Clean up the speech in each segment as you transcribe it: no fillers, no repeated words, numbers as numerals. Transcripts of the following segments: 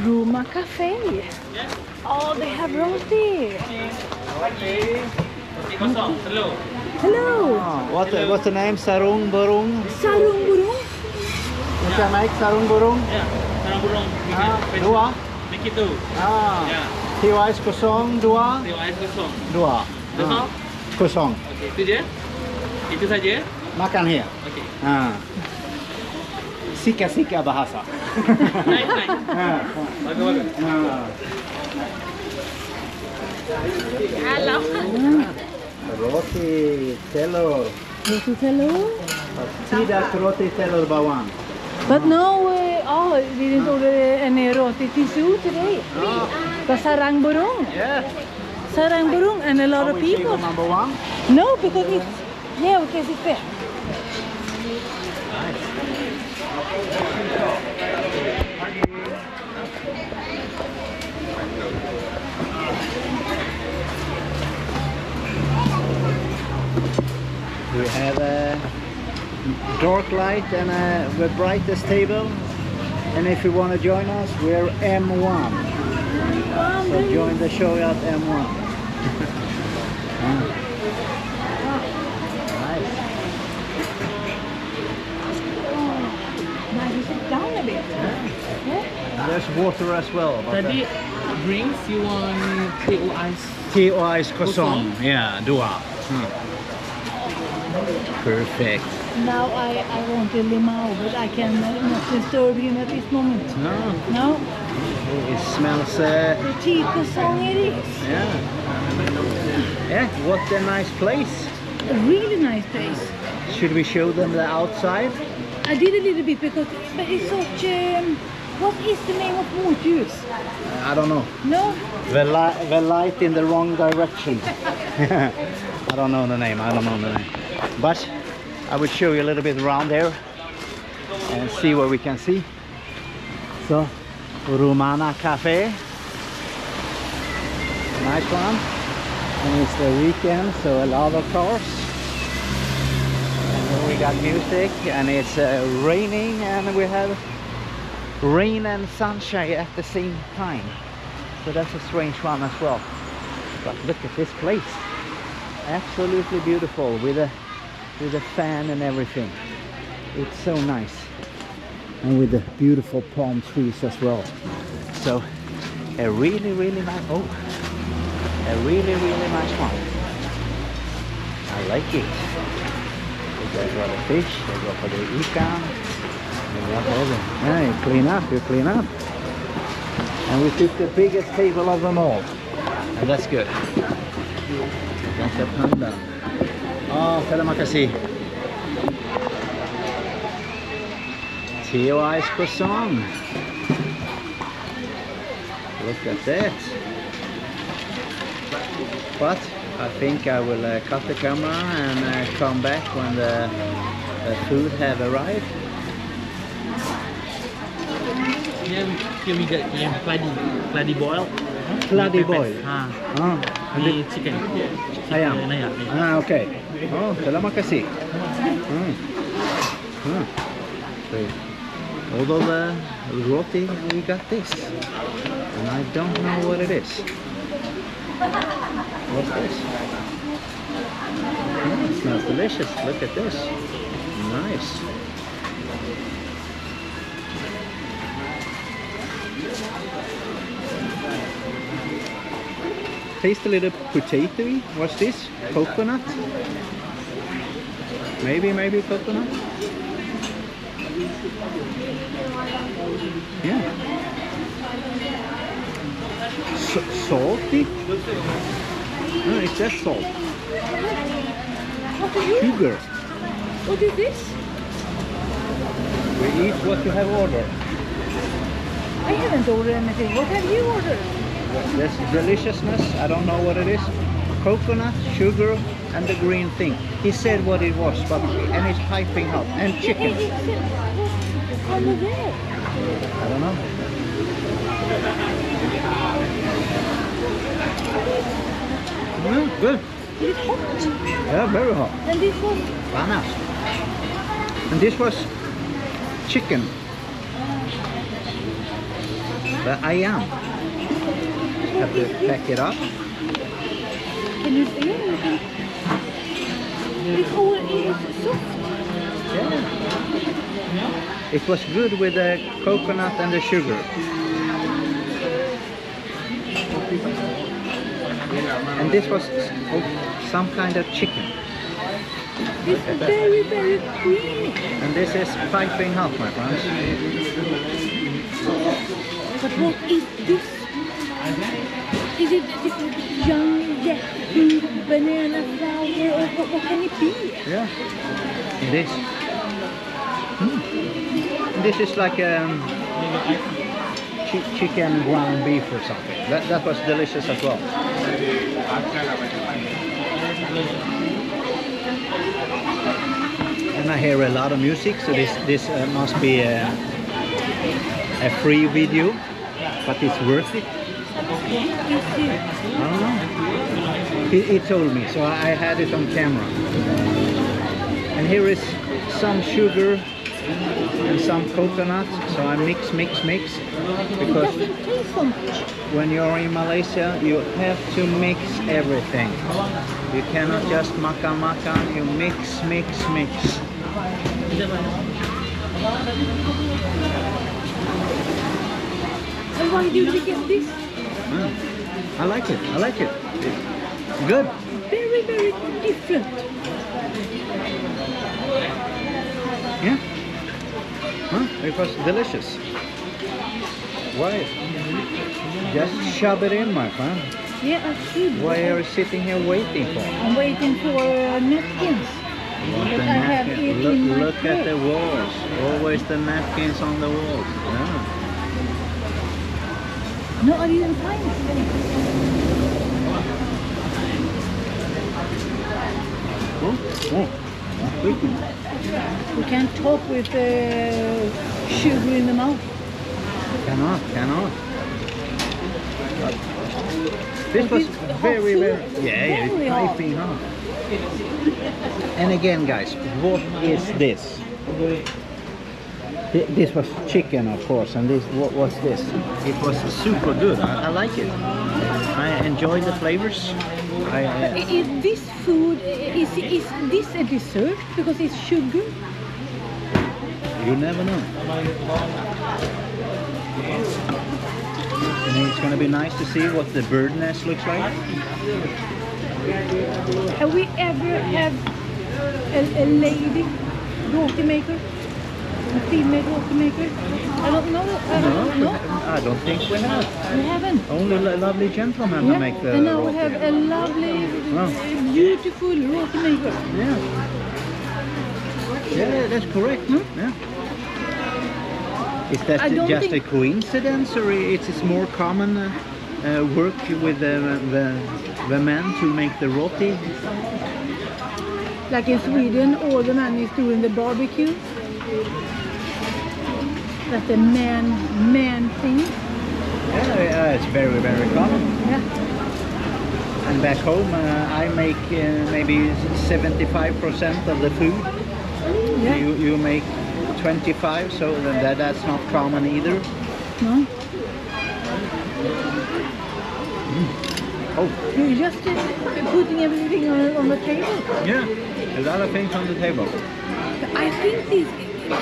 Rumah Cafe. Oh, they have roti. Hello. What's the name? Sarung, Burung? Sarang, Burung. You can make Sarung, Burung? Yeah, Sarang Burung. Dua? Make it two. Yeah. Tiwais kosong, dua? Tiwais kosong. Dua. Kosong? Kosong. Okey, itu je? Itu saja? Makan here. Okey. Sika bahasa. Nice. Bagus. Hello. Roti telur. Roti telur. Tidak roti telur bawang. But no, we didn't order any roti tisu today. But Sarang Burung. Yeah. Sarang Burung and a lot of people. Number one. No, because it's, because it's there. We have a dark light and the brightest table, and if you want to join us, we're M1, so join the show at M1. Nice. Now you sit down a bit. And there's water as well. Tadi drinks you want tea or ice? Tea or ice kosong. Yeah, dua. Perfect. Now I want a limau, but I can not disturb him at this moment. No? It smells. The tea kosong it is. Yeah, what a nice place. A really nice place. Should we show them the outside? I did a little bit but it's such what is the name of motljus? I don't know. No? The light in the wrong direction. I don't know the name. But I will show you a little bit around there and see what we can see. So, Rumah Cafe. Nice one. And it's the weekend, so a lot of cars. And then we got music, and it's raining, and we have rain and sunshine at the same time. So that's a strange one as well. But look at this place. Absolutely beautiful with a fan and everything. It's so nice, and with the beautiful palm trees as well. So a really nice one. I like it. They got a lot of fish, they got for the ikan, they got all the, yeah, you clean up. And we took the biggest table of them all, and that's good. That's a panda. Oh, terima kasih. Tea or ice croissant. Look at that. But I think I will cut the camera and come back when the food have arrived. Here we get cladi boil. Cladi boil. Ini chicken. Ayam. Okay. Oh, terima kasih. Although the roti, we got this, and I don't know what it is. What's this? It smells delicious. Look at this. Nice. Taste a little potatoey. What's this? Coconut? Maybe coconut? Yeah. Salty? No, it's just salt. Sugar. What is this? We eat what you have ordered. I haven't ordered anything. What have you ordered? This deliciousness, I don't know what it is. Coconut, sugar, and the green thing. He said what it was, but and it's piping up. And chicken. Over there. I don't know. Good. Is it hot? Yeah, very hot. And this was Bananas. And this was chicken. The ayam. Have to pack it up. Can you see it? It's all it's soft. Yeah. It was good with the coconut and the sugar. And this was some kind of chicken. It's very, very creamy. And this is piping hot, my friends. But what is this? Is it young jackfruit, banana flour, or what can it be? Yeah. This. This is like chicken ground beef or something. That was delicious as well. And I hear a lot of music, so this must be a free video, but it's worth it. I don't know. He told me, so I had it on camera. And here is some sugar and some coconut, so I mix. Because when you're in Malaysia, you have to mix everything. You cannot just makan, you mix. And why do we get this? I like it. It's good. Very, very different. Yeah. It was delicious. Why? Just shove it in, my friend. Yeah, I see. Why are you sitting here waiting for? I'm waiting for napkins. But I have it in my Look at plate. the walls. Always the napkins on the walls. Yeah. No, I didn't find it. We can't talk with sugar in the mouth. Cannot. This was very, yeah, it's piping hot. And again, guys, what is this? This was chicken, of course, and this, what was this? It was super good. I like it. I enjoy the flavors. Is this food, is this a dessert? Because it's sugar? You never know. And it's going to be nice to see what the bird nest looks like. Have we ever had a lady roti maker? A female roti maker? I don't know. I don't think we have. We haven't. Only lovely gentlemen who make the and now we roti. have a lovely, beautiful roti maker. Yeah, that's correct. Yeah. Is that just a coincidence, or it's more common work with the men to make the roti? Like in Sweden, all the men is doing the barbecue. That's a man thing. Yeah, it's very, very common. Yeah. And back home, I make maybe 75% of the food. Yeah. You make 25, so that's not common either. No. Oh. You're just putting everything on the table. Yeah, a lot of things on the table. I think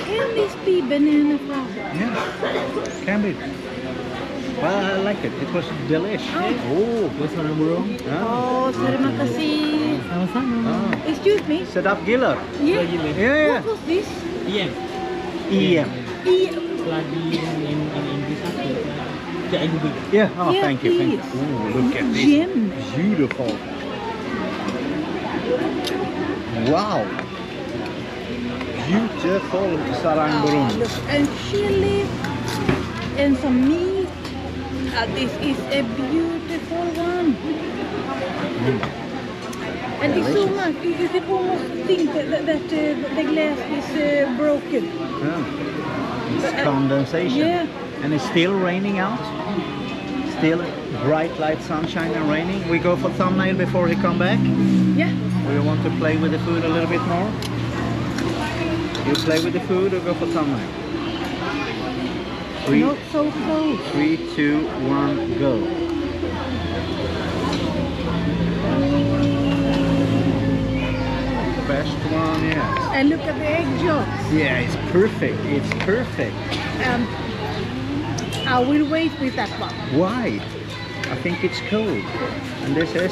can this be banana flour? Yeah, can be. Well, I like it. It was delicious. Oh, what's on Burung? Oh, terima kasih. Sama-sama. Excuse me. Sedap gila. Yeah. Yeah. What was this? Iem. Iem. Lagi in English apa? Yeah. Oh, Yeah, thank you. Thank you. please. Ooh, look at this. Gem. Beautiful. Wow. Beautiful sarang burung. Look, and chili and some meat. This is a beautiful one. And it's so much. You can almost think that the glass is broken. Yeah. It's condensation. Yeah. And it's still raining out. Still bright light, sunshine and raining. We go for thumbnail before he come back. Yeah. We want to play with the food a little bit more. You play with the food or go for thumbnail? Three, Not so close. 3, 2, 1, go. Best one, yes. And look at the egg yolks. Yeah, it's perfect. It's perfect. I will wait with that one. Why? I think it's cold. And this is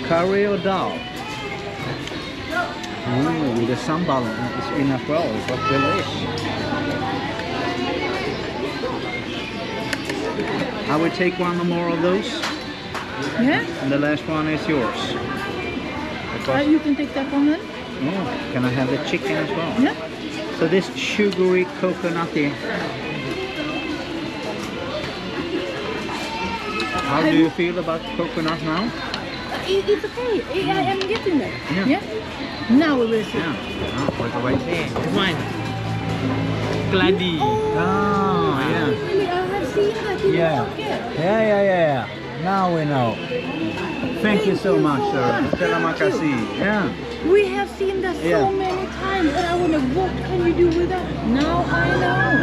curry or dal. With the sambal is in as well. It was delicious. I will take one more of those. Yeah? And the last one is yours. You can take that one then. Oh, can I have the chicken as well? Yeah. So this sugary coconutty. How do you feel about coconut now? It's okay. I am getting there. Yeah. Now we will see. Yeah. Wait, wait. This one. Gladi. Oh, yeah. really? I have seen that in the market. Yeah. Now we know. Thank you so much, sir. Terima kasih. Yeah. We have seen that so many times, and I wonder what can you do with that? Now I know.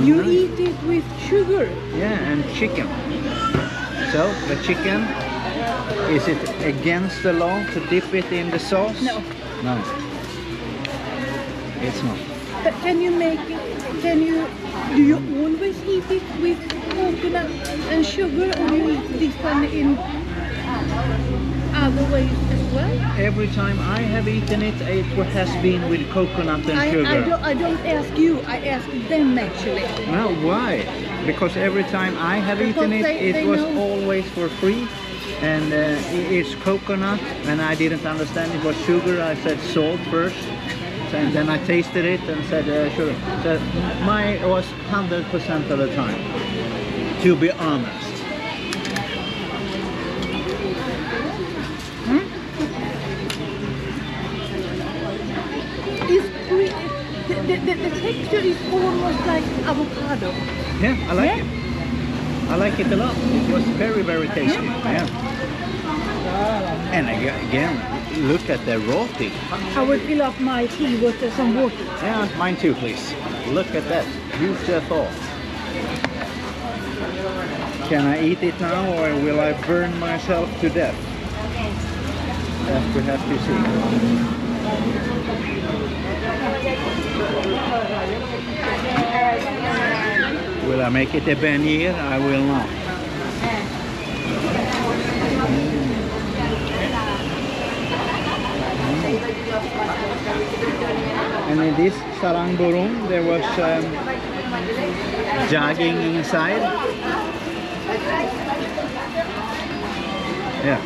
You eat it with sugar. Yeah, and chicken. So the chicken, is it against the law to dip it in the sauce? No. No. It's not. But can you make it? Do you always eat it with coconut and sugar, or do you eat this one in other ways as well? Every time I have eaten it, it has been with coconut and sugar. I don't ask you, I ask them actually. No, why? Because every time I have eaten it, it was always for free. And it's coconut, and I didn't understand it was sugar. I said salt first. And then I tasted it and said sugar. So mine was 100% of the time, to be honest. It's the texture is almost like avocado. Yeah, I like it. I like it a lot. It was very, very tasty. Yeah. And again, look at the roti. I will fill up my tea with some water. Yeah, mine too, please. Look at that. Beautiful. Can I eat it now, or will I burn myself to death? That we have to see. Will I make it a beignet? I will not. And in this Sarang Burung, there was jogging inside. Yeah.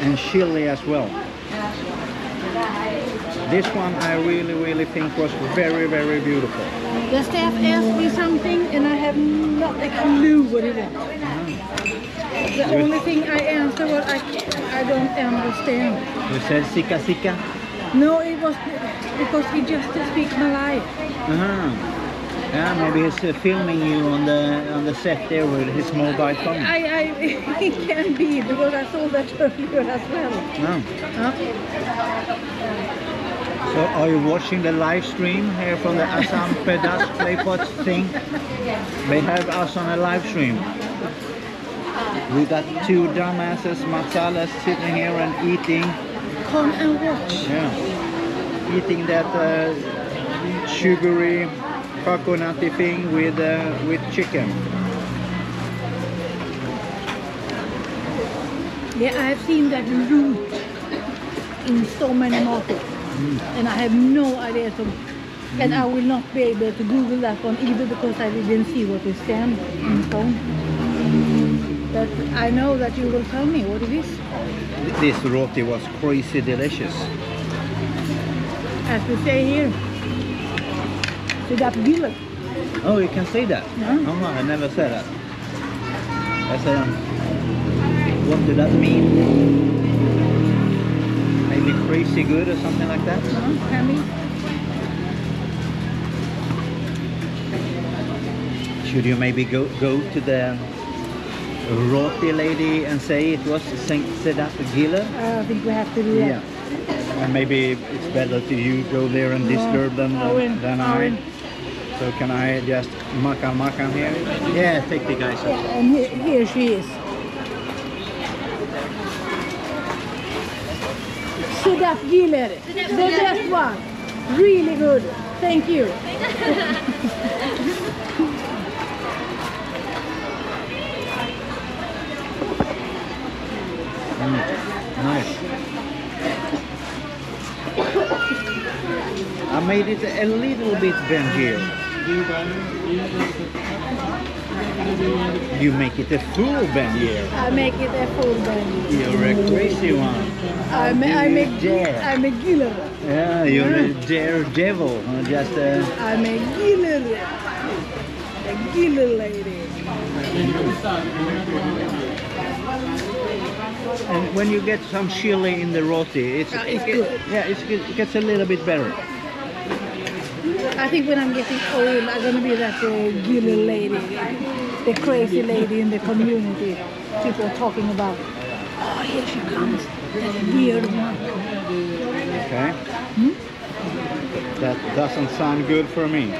And chili as well. This one I really think was very, very beautiful. The staff asked me something and I have not a clue what it is. The only thing I answered was I don't understand. You said sika sika? No, it was because he just speaks Malay. Yeah, maybe he's filming you on the set there with his mobile phone. It can be, because I saw that earlier as well. No. So are you watching the live stream here from the Assam Pedas Claypot thing? They have us on a live stream. We got two dumbasses, matsalas, sitting here and eating. Come and watch. Yeah. Eating that sugary coconutty thing with chicken. Yeah, I have seen that root in so many markets, and I have no idea. And I will not be able to Google that one either, because I didn't see what it stands on the phone. But I know that you will tell me what it is. This roti was crazy delicious. As we say here, Sidap. Oh, you can say that? Yeah. Oh, I never said that. I said, what does that mean? Maybe crazy good or something like that? Can be. Should you maybe go to the roti lady and say it was Sedat Gila? I think we have to do that. Yeah. And maybe it's better to you go there and disturb them than I. So can I just makan here? Yeah, take the guys. Yeah, and here she is. Sedap gila. The best one. Really good. Thank you. Nice. I made it a little bit bent here. You make it a full bend here. I make it a full bend. You're a crazy one. I'm a giller. Yeah, you're a daredevil. Just I'm a giller. A giller lady. And when you get some chili in the roti, it's good. Yeah, it gets a little bit better. I think when I'm getting old, I'm gonna be that giller lady, the crazy lady in the community. People are talking about. Oh, here she comes. That weird one. Okay. That doesn't sound good for me.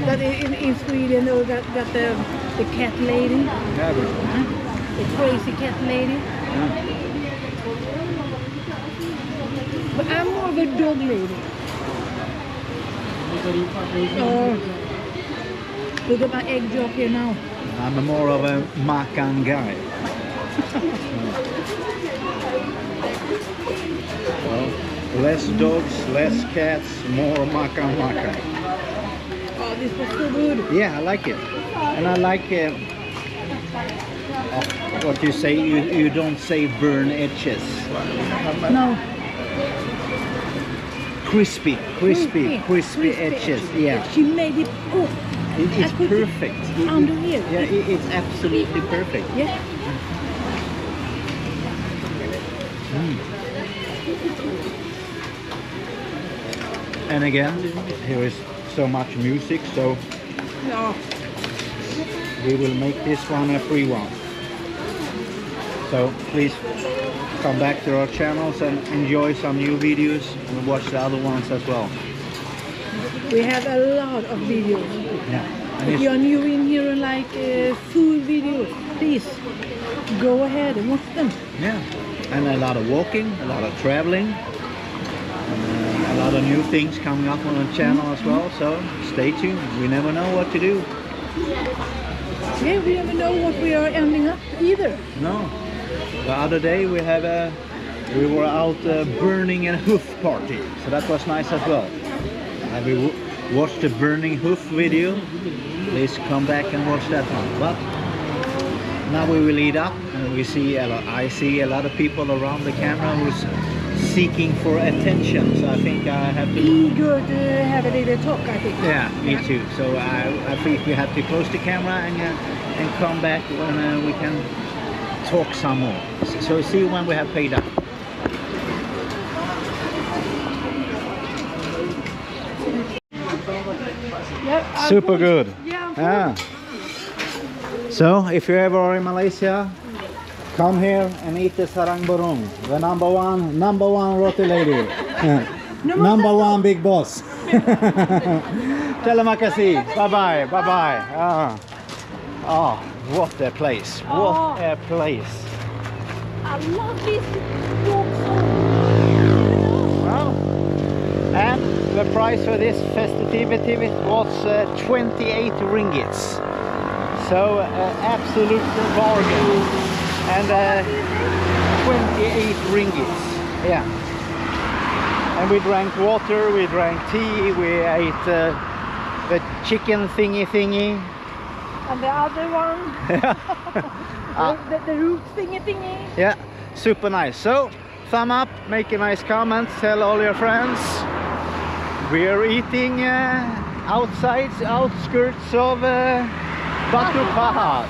But in Sweden, they got the cat lady, Yeah, the crazy cat lady. But I'm more of a dog lady. Look at my egg job here now. I'm more of a makan guy. Well, less dogs, less cats, more makan. Oh, this was so good. Yeah, I like it. And I like what you say, you don't say burn edges. No. Crispy edges. Yeah. She made it. Oh, It's perfect. Under here. Yeah, it's absolutely perfect. Yeah. And again, here is so much music, so Oh, we will make this one a free one. So please come back to our channels and enjoy some new videos and watch the other ones as well. we have a lot of videos. Yeah. And If it's- you're new in here and like food videos, please go ahead and watch them. yeah. And a lot of walking, a lot of traveling, and a lot of new things coming up on the channel as well. So stay tuned. We never know what to do. Yeah, we never know what we are ending up either. No. The other day we were out burning a hoof party, so that was nice as well. And we watched the burning hoof video. Please come back and watch that one. But now we will eat up, and we see I see a lot of people around the camera who's seeking for attention. So I think I have to. Eager to have a little talk, I think. Yeah, me too. So I think we have to close the camera and come back when we can talk some more. So see you when we have paid up. Yeah, Super good. Yeah. Yeah. So if you ever are in Malaysia, come here and eat the Sarang Burung, the number one roti lady. Number one big boss. Terima kasih. Bye bye. Oh, what a place. What a place. I love this walk so Well, and the price for this festivity was 28 ringgits. So absolute bargain. And 28 ringgits. Yeah. And we drank water, we drank tea, we ate the chicken thingy. And the other one, the roof thingy. Yeah, super nice. So, thumb up, make a nice comment, tell all your friends. We are eating outskirts of Batu Pahat.